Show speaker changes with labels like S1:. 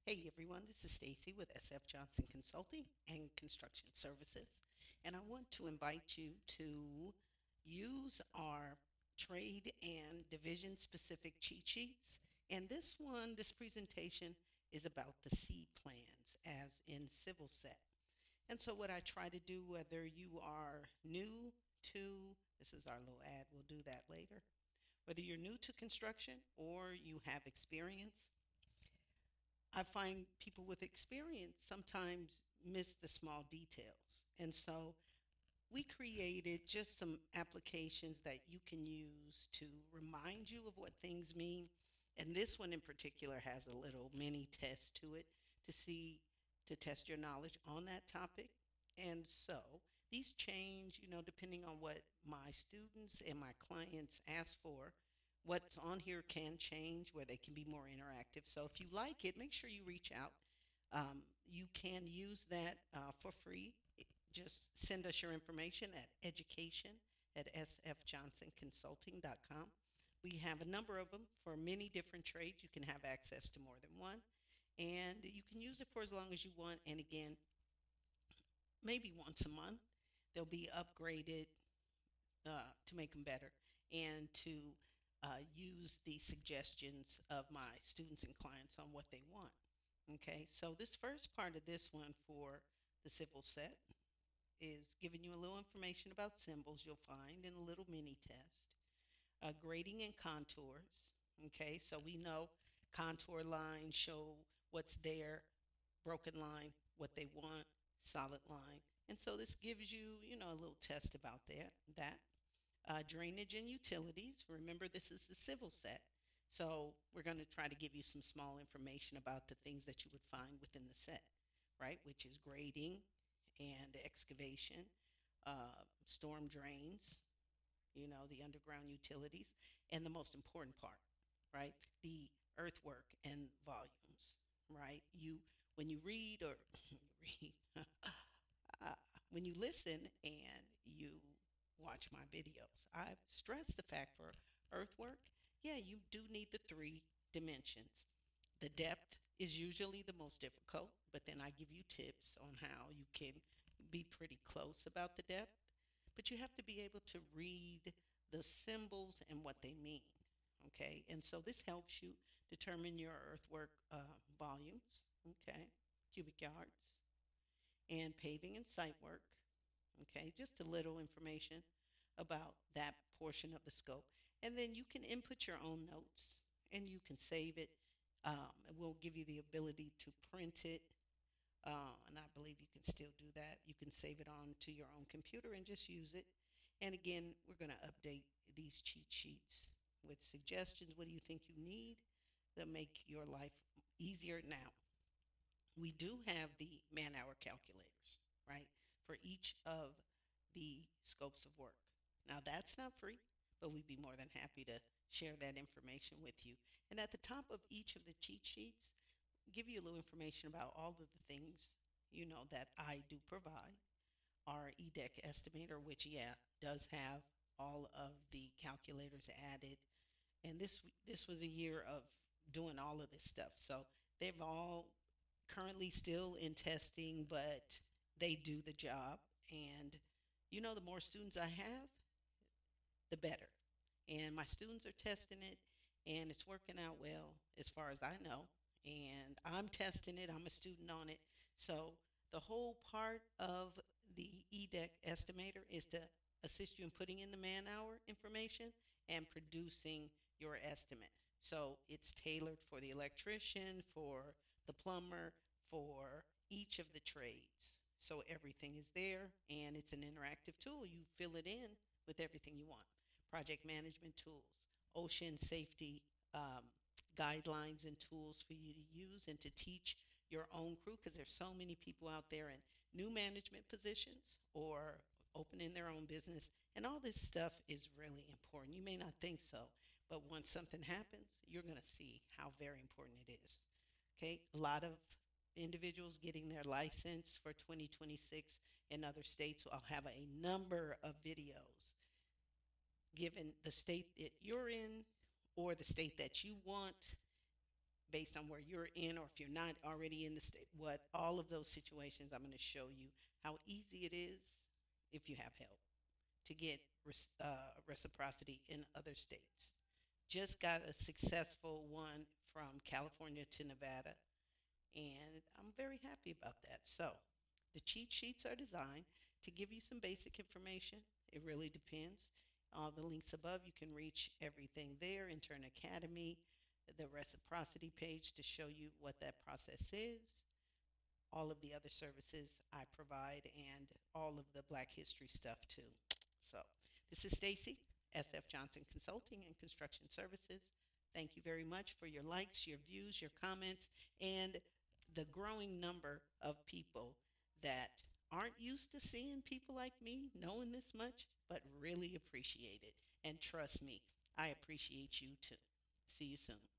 S1: Hey everyone, this is Stacy with SF Johnson Consulting and Construction Services, and I want to invite you to use our trade and division specific cheat sheets. And this presentation is about the C plans as in civil set. And so what I try to do, whether you are new to, this is our little ad, we'll do that later, whether you're new to construction or you have experience, I find people with experience sometimes miss the small details. And so we created just some applications that you can use to remind you of what things mean. And this one in particular has a little mini test to it to see, to test your knowledge on that topic. And so these change, depending on what my students and my clients ask for. What's on here can change where they can be more interactive. So if you like it, make sure you reach out. You can use that for free. Just send us your information at education at sfjohnsonconsulting.com. We have a number of them for many different trades. You can have access to more than one, and you can use it for as long as you want. And again, maybe once a month, they'll be upgraded to make them better and to use the suggestions of my students and clients on what they want. Okay, so this first part of this one for the civil set is giving you a little information about symbols you'll find in a little mini test. Grading and contours. Okay, so we know contour lines show what's there, broken line, what they want, solid line. And so this gives you, a little test about that. Drainage and utilities. Remember, this is the civil set. So we're going to try to give you some small information about the things that you would find within the set, right? Which is grading and excavation, storm drains, the underground utilities, and the most important part, right? The earthwork and volumes, right? When you read or read, uh, when you listen and you watch my videos, I stress the fact for earthwork, yeah, you do need the three dimensions. The depth is usually the most difficult, but then I give you tips on how you can be pretty close about the depth. But you have to be able to read the symbols and what they mean. Okay, and so this helps you determine your earthwork volumes, okay, cubic yards, and paving and site work. Okay, just a little information about that portion of the scope. And then you can input your own notes and you can save it. And we'll give you the ability to print it. And I believe you can still do that. You can save it onto your own computer and just use it. And again, we're going to update these cheat sheets with suggestions. What do you think you need that make your life easier now? We do have the man hour calculators, right, for each of the scopes of work. Now, that's not free, but we'd be more than happy to share that information with you. And at the top of each of the cheat sheets, give you a little information about all of the things, that I do provide. Our EDEC estimator, which, yeah, does have all of the calculators added. And this was a year of doing all of this stuff. So they've all currently still in testing, but they do the job. And the more students I have, the better. And my students are testing it, and it's working out well as far as I know. And I'm testing it, I'm a student on it. So the whole part of the EDEC estimator is to assist you in putting in the man hour information and producing your estimate. So it's tailored for the electrician, for the plumber, for each of the trades. So everything is there and it's an interactive tool. You fill it in with everything you want. Project management tools, ocean safety guidelines and tools for you to use and to teach your own crew, because there's so many people out there in new management positions or opening their own business, and all this stuff is really important. You may not think so, but once something happens, you're going to see how very important it is. Okay, a lot of individuals getting their license for 2026 in other states. I'll have a number of videos given the state that you're in or the state that you want. based on where you're in, or if you're not already in the state, what all of those situations, I'm going to show you how easy it is if you have help to get reciprocity in other states. Just got a successful one from California to Nevada, and I'm very happy about that. So, the cheat sheets are designed to give you some basic information. It really depends. All the links above, you can reach everything there. Intern Academy, the reciprocity page to show you what that process is, all of the other services I provide, and all of the Black History stuff too. So, this is Stacy, SF Johnson Consulting and Construction Services. Thank you very much for your likes, your views, your comments, and the growing number of people that aren't used to seeing people like me knowing this much, but really appreciate it. And trust me, I appreciate you too. See you soon.